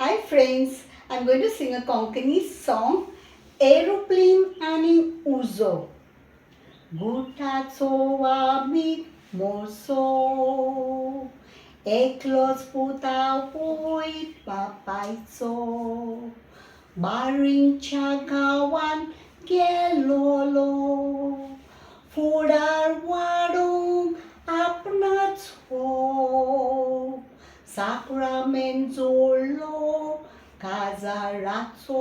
Hi friends, I'm going to sing a Konkani song, Aeroplane आणि Uzo. Gutaco mi moso, eklos puta puit papaiso, baring chagawan gelolo, fudar warung apnats ho, Sacramento Kazarazo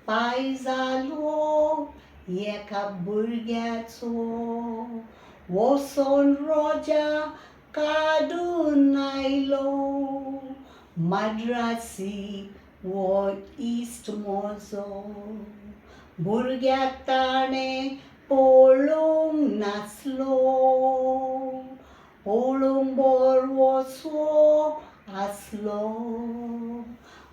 Paisalo Yeka Burgatso Woson Roja Kadunailo Madrasi Wo East Mozo Burgatane Polong Naslo Polong Borwoso Aslo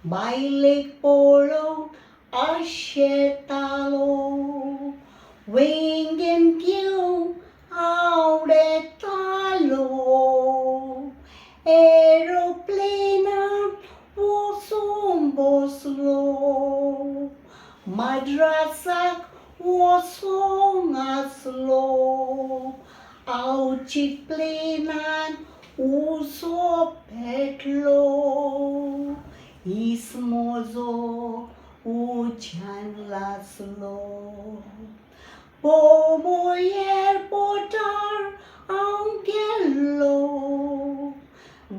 Bailik Polong Ashetalo Wingen Kiu Audetalo Aeroplane Wosum Boslo Madrasak Wosong Aslo Auchit plenan uso petlo ismozo ujan laslo pomoyer potar angelo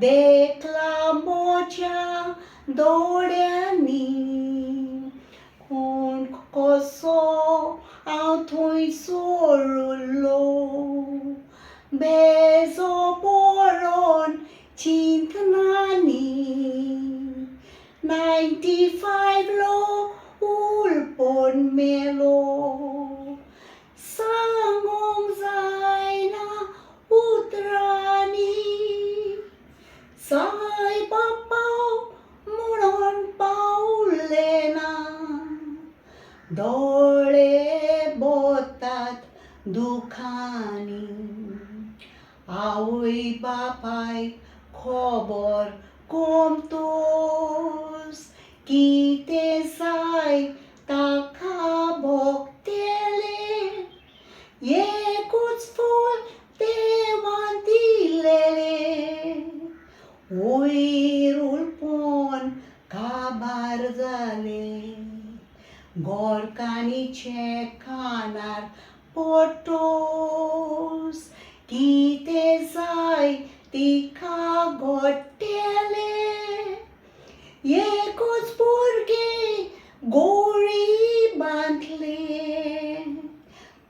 declamocha doreani con coso autoi sorulo Beso poron cintnani 95 lo ulpon melo Sangong zaina utrani Sai papau muron paulena Dole botat dukhani Aui bapai khobor komtos kite sai takabok tele ye kuts ful dewan dilele uirul pon kabar zale gorkani chekanar potos Kite sai tika gotele Yekos purge gori bantle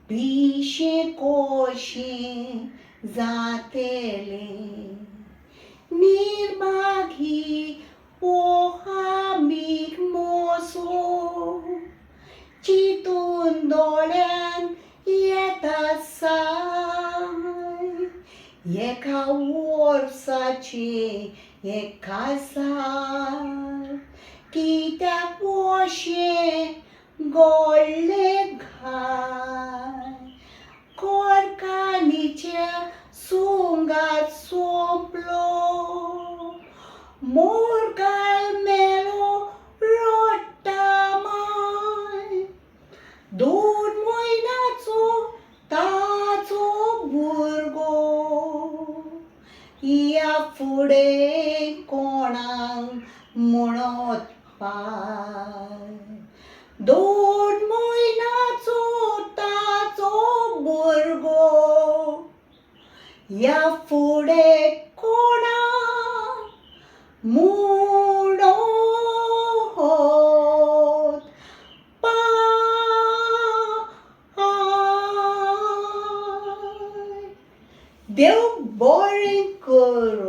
Pishe koshe zatele Nirbaghi ohamik moso Chitun dolen yetasai Yeka worsace yekasa Kita poshe gole ghai Konkani sungat somplo Morgal melo rotamai Dun moinatso tazo burgo Ya fude konang monot pai Dun moinatso tazo burgo Ya fude konang monot देव बरें करूं